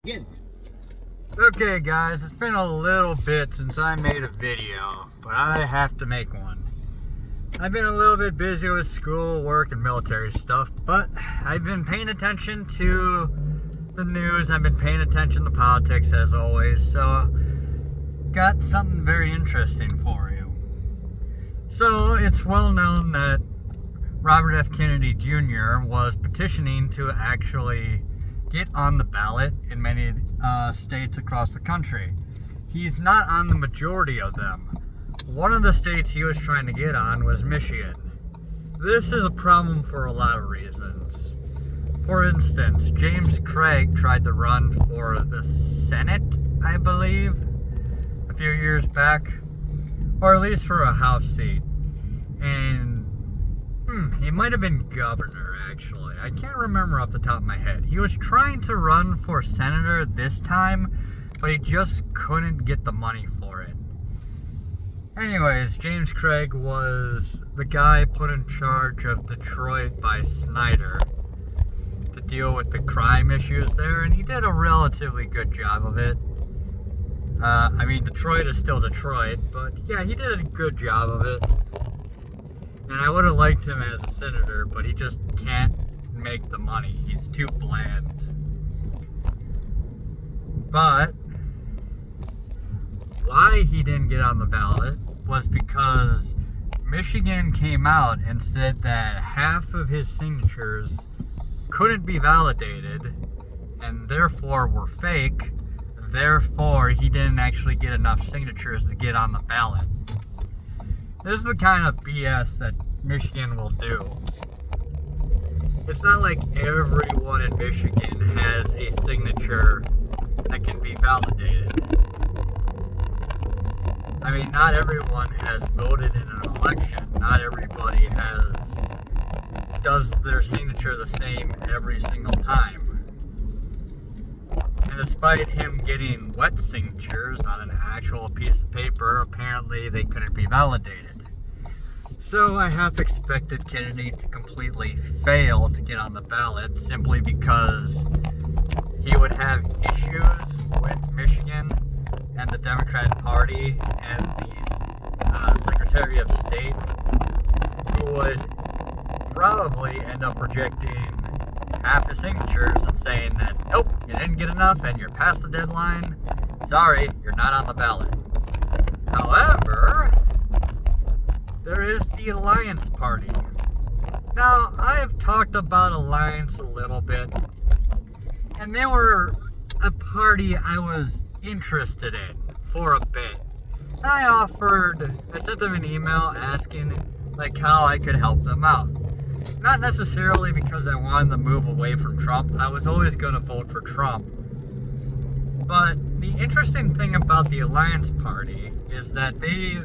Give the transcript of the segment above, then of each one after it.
Again. Okay guys, it's been a little bit since I made a video, but I have to make one. I've been a little bit busy with school, work, and military stuff, but I've been paying attention to the news, I've been paying attention to politics as always, so got something very interesting for you. So it's well known that Robert F. Kennedy Jr. was petitioning to actually get on the ballot in many states across the country. He's not on the majority of them. One of the states he was trying to get on was Michigan. This is a problem for a lot of reasons. For instance, James Craig tried to run for the Senate, I believe, a few years back, or at least for a House seat. And he might have been governor, actually. I can't remember off the top of my head. He was trying to run for senator this time, but he just couldn't get the money for it. Anyways, James Craig was the guy put in charge of Detroit by Snyder to deal with the crime issues there, and he did a relatively good job of it. I mean, Detroit is still Detroit, but yeah, he did a good job of it. And I would have liked him as a senator, but he just can't make the money. He's too bland. But why he didn't get on the ballot was because Michigan came out and said that half of his signatures couldn't be validated and therefore were fake. Therefore, he didn't actually get enough signatures to get on the ballot. This is the kind of BS that Michigan will do. It's not like everyone in Michigan has a signature that can be validated. I mean, not everyone has voted in an election. Not everybody does their signature the same every single time. And despite him getting wet signatures on an actual piece of paper, apparently they couldn't be validated. So I half expected Kennedy to completely fail to get on the ballot simply because he would have issues with Michigan and the Democratic Party and the Secretary of State, who would probably end up rejecting half his signatures and saying that, nope, you didn't get enough and you're past the deadline. Sorry, you're not on the ballot. However, there is the Alliance Party. Now, I have talked about Alliance a little bit, and they were a party I was interested in for a bit. And I sent them an email asking how I could help them out. Not necessarily because I wanted to move away from Trump. I was always going to vote for Trump. But the interesting thing about the Alliance Party is that they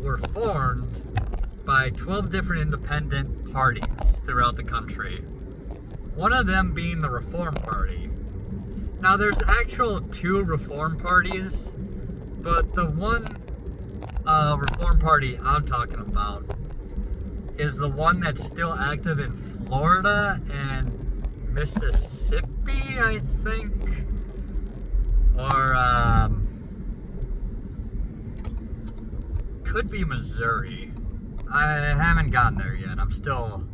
were formed by 12 different independent parties throughout the country. One of them being the Reform Party. Now, there's actual two Reform parties, but the one Reform Party I'm talking about is the one that's still active in Florida and Mississippi, I think. Or, could be Missouri. I haven't gotten there yet. I'm still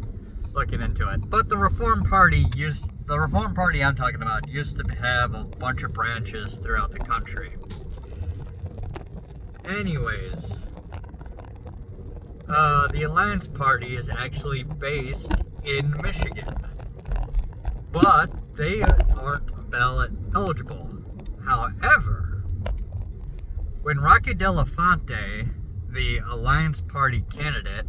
looking into it. But the Reform Party I'm talking about used to have a bunch of branches throughout the country. Anyways, the Alliance Party is actually based in Michigan, but they aren't ballot eligible. However, when Rocky Delafonte, the Alliance Party candidate,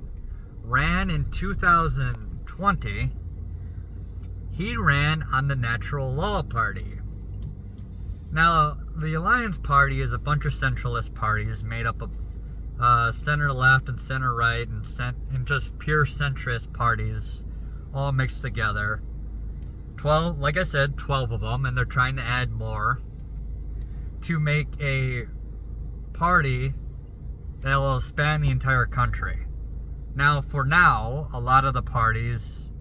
ran in 2020, he ran on the Natural Law Party. Now, the Alliance Party is a bunch of centralist parties made up of center left and center right and just pure centrist parties all mixed together. 12, like I said, 12 of them, and they're trying to add more to make a party that will span the entire country. Now, for now, a lot of the parties,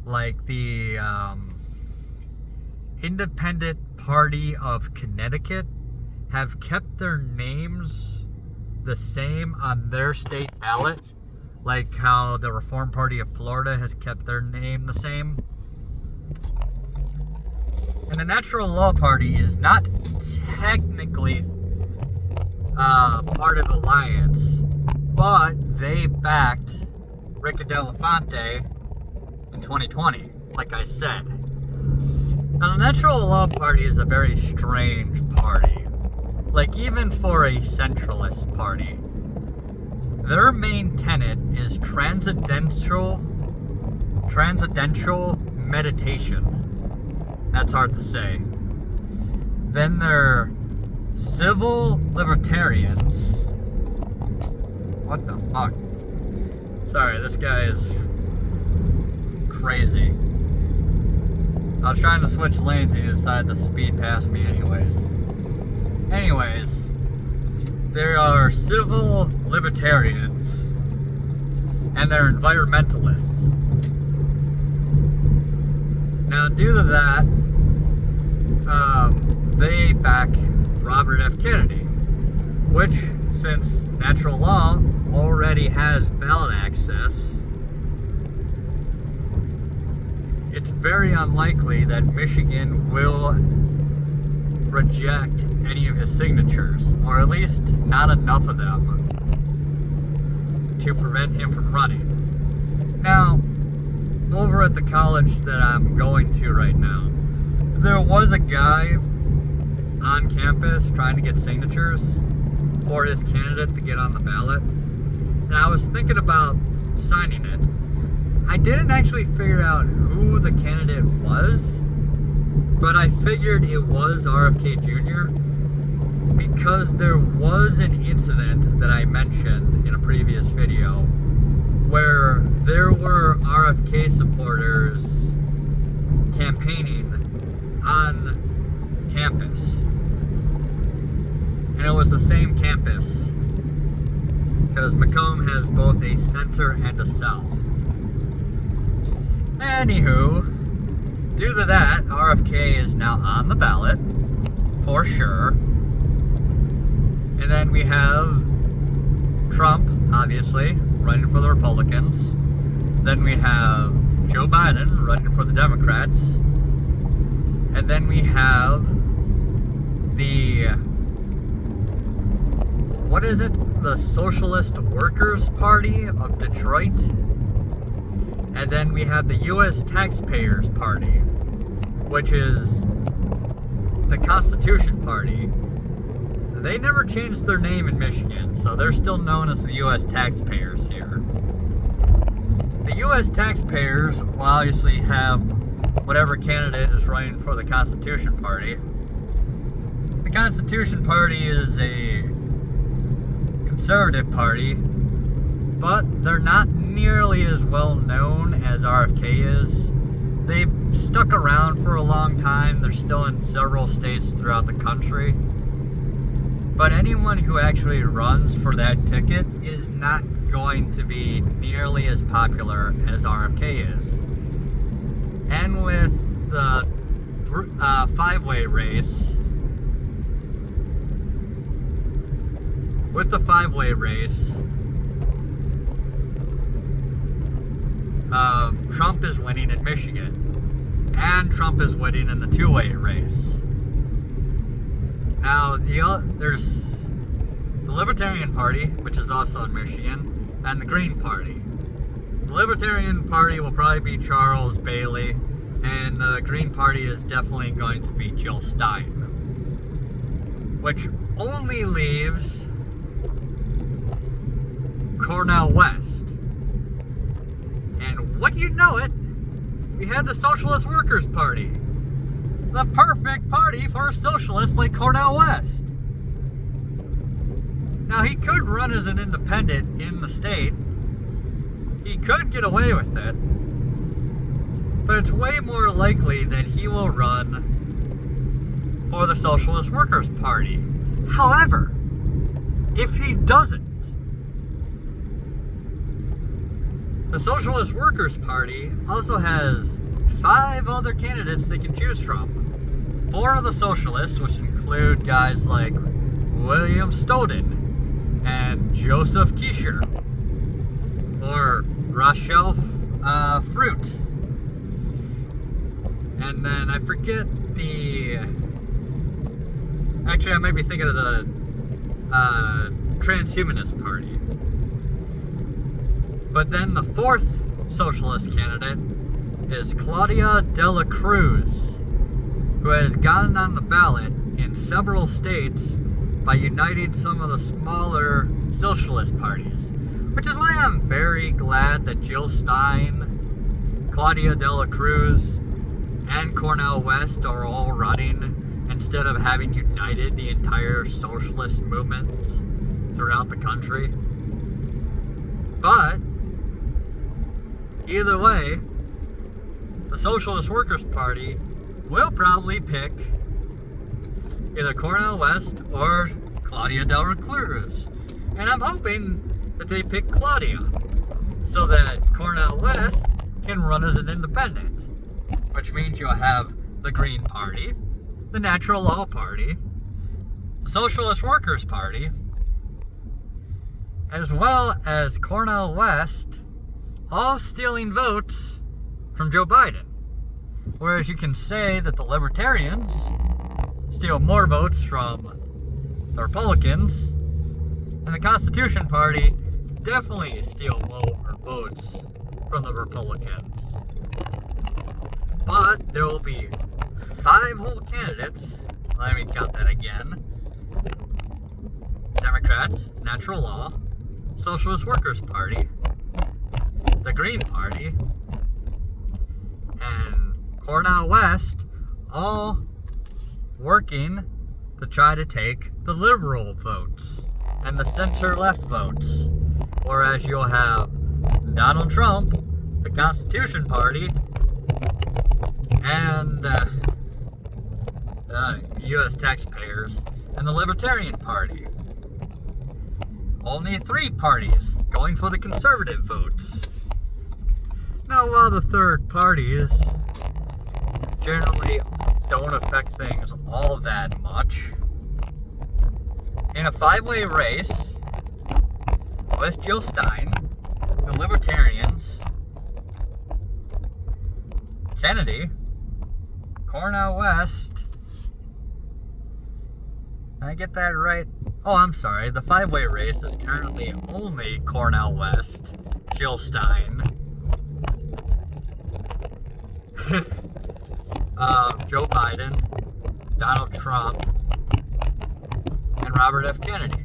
like the Independent Party of Connecticut have kept their names the same on their state ballot, like how the Reform Party of Florida has kept their name the same. And the Natural Law Party is not technically part of Alliance, but they backed Rica Delafonte in 2020, like I said. Now, the Natural Law Party is a very strange party. Like, even for a centralist party, their main tenet is transcendental meditation. That's hard to say. Then they're civil libertarians. What the fuck? Sorry, this guy is crazy. I was trying to switch lanes and he decided to speed past me anyways. There are civil libertarians and they're environmentalists. Now, due to that, they back Robert F. Kennedy, which, since natural law already has ballot access, it's very unlikely that Michigan will reject any of his signatures, or at least not enough of them to prevent him from running. Now, over at the college that I'm going to right now, there was a guy on campus trying to get signatures for his candidate to get on the ballot, and I was thinking about signing it. I didn't actually figure out who the candidate was, but I figured it was RFK Jr. because there was an incident that I mentioned in a previous video where there were RFK supporters campaigning on campus. And it was the same campus because Macomb has both a center and a south. Anywho, due to that, RFK is now on the ballot, for sure. And then we have Trump, obviously, running for the Republicans. Then we have Joe Biden running for the Democrats. And then we have the Socialist Workers Party of Detroit. And then we have the U.S. Taxpayers Party, which is the Constitution Party. They never changed their name in Michigan, so they're still known as the U.S. Taxpayers here. The U.S. Taxpayers will obviously have whatever candidate is running for the Constitution Party. The Constitution Party is a conservative party, but they're not nearly as well known as RFK is. They've stuck around for a long time. They're still in several states throughout the country. But anyone who actually runs for that ticket is not going to be nearly as popular as RFK is. And with the five-way race, Trump is winning in Michigan, and Trump is winning in the two-way race. Now, there's the Libertarian Party, which is also in Michigan, and the Green Party. The Libertarian Party will probably be Charles Bailey, and the Green Party is definitely going to be Jill Stein, which only leaves Cornel West. And wouldn't you know it, we had the Socialist Workers Party. The perfect party for a socialist like Cornel West. Now, he could run as an independent in the state. He could get away with it. But it's way more likely that he will run for the Socialist Workers Party. However, if he doesn't, the Socialist Workers Party also has 5 other candidates they can choose from. 4 of the socialists, which include guys like William Stoughton and Joseph Keisher, or Rachel Fruit. And then I forget the... Actually, I might be thinking of the Transhumanist Party. But then the 4th socialist candidate is Claudia de la Cruz, who has gotten on the ballot in several states by uniting some of the smaller socialist parties. Which is why I'm very glad that Jill Stein, Claudia de la Cruz, and Cornel West are all running instead of having united the entire socialist movements throughout the country. But either way, the Socialist Workers' Party will probably pick either Cornel West or Claudia de la Cruz. And I'm hoping that they pick Claudia so that Cornel West can run as an independent, which means you'll have the Green Party, the Natural Law Party, the Socialist Workers' Party, as well as Cornel West, all stealing votes from Joe Biden. Whereas you can say that the Libertarians steal more votes from the Republicans, and the Constitution Party definitely steal more votes from the Republicans. But there will be 5 whole candidates. Let me count that again. Democrats, Natural Law, Socialist Workers' Party, the Green Party, and Cornel West, all working to try to take the liberal votes and the center-left votes. Whereas you'll have Donald Trump, the Constitution Party, and U.S. taxpayers, and the Libertarian Party. Only 3 parties going for the conservative votes. Now, while the third parties generally don't affect things all that much, in a 5-way race with Jill Stein, the Libertarians, Kennedy, Cornel West, did I get that right? Oh, I'm sorry. The 5-way race is currently only Cornel West, Jill Stein, Joe Biden, Donald Trump, and Robert F. Kennedy.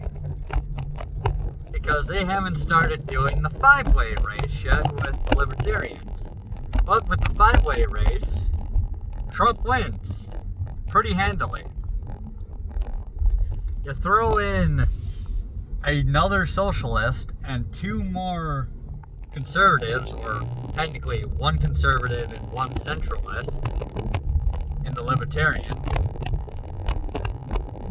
Because they haven't started doing the 5-way race yet with the Libertarians. But with the 5-way race, Trump wins pretty handily. You throw in another socialist and 2 more conservatives, or technically 1 conservative and 1 centralist in the Libertarians.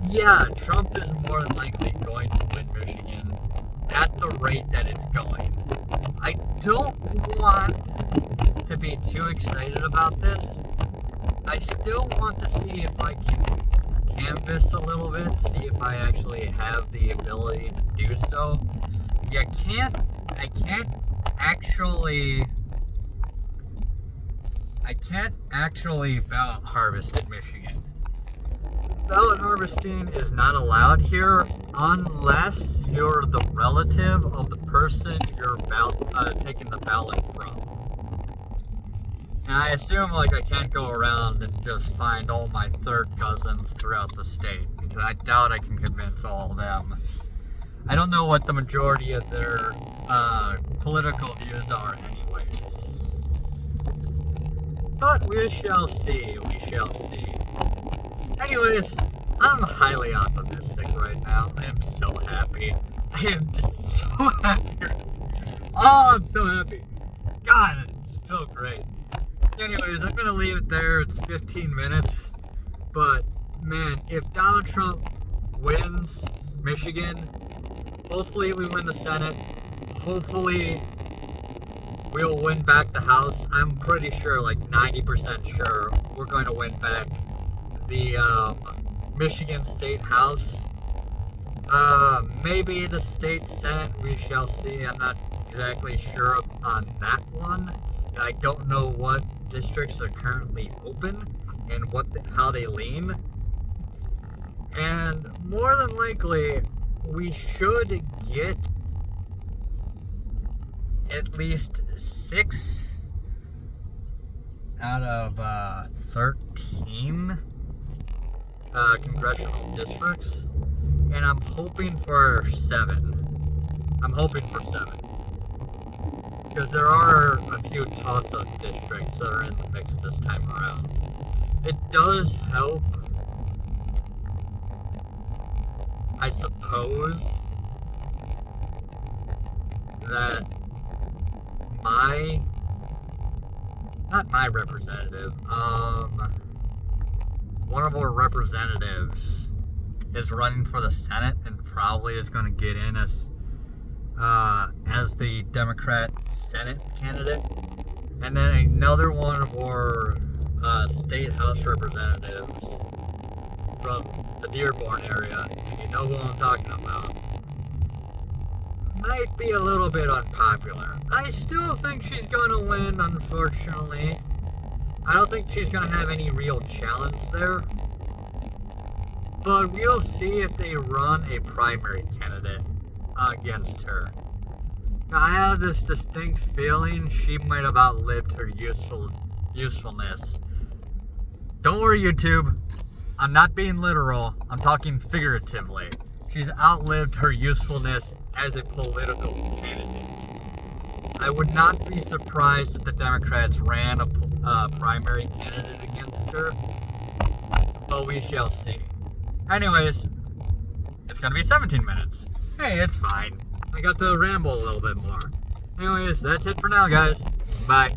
Yeah, Trump is more than likely going to win Michigan at the rate that it's going. I don't want to be too excited about this. I still want to see if I can canvas a little bit, see if I actually have the ability to do so. I can't actually ballot harvest in Michigan. Ballot harvesting is not allowed here unless you're the relative of the person you're taking the ballot from. And I assume I can't go around and just find all my third cousins throughout the state, because I doubt I can convince all of them. I don't know what the majority of their political views are anyways. But we shall see, Anyways, I'm highly optimistic right now. I am so happy. I am just so happy. Oh, I'm so happy. God, it's so great. Anyways, I'm gonna leave it there. It's 15 minutes. But, man, if Donald Trump wins Michigan, hopefully we win the Senate. Hopefully we'll win back the House. I'm pretty sure, 90% sure, we're going to win back the Michigan State House. Maybe the State Senate, we shall see. I'm not exactly sure on that one. And I don't know what districts are currently open and how they lean. And more than likely, we should get at least 6 out of 13 congressional districts. And I'm hoping for 7. Because there are a few toss-up districts that are in the mix this time around. It does help, I suppose, that not my representative, one of our representatives is running for the Senate and probably is going to get in as the Democrat Senate candidate. And then another one of our state House representatives from the Dearborn area, and you know who I'm talking about, might be a little bit unpopular. I still think she's going to win, unfortunately. I don't think she's going to have any real challenge there. But we'll see if they run a primary candidate against her. Now, I have this distinct feeling she might have outlived her usefulness. Don't worry, YouTube. I'm not being literal. I'm talking figuratively. She's outlived her usefulness as a political candidate. I would not be surprised if the Democrats ran a primary candidate against her, but we shall see. Anyways, it's going to be 17 minutes. Hey, it's fine. I got to ramble a little bit more. Anyways, that's it for now, guys. Bye.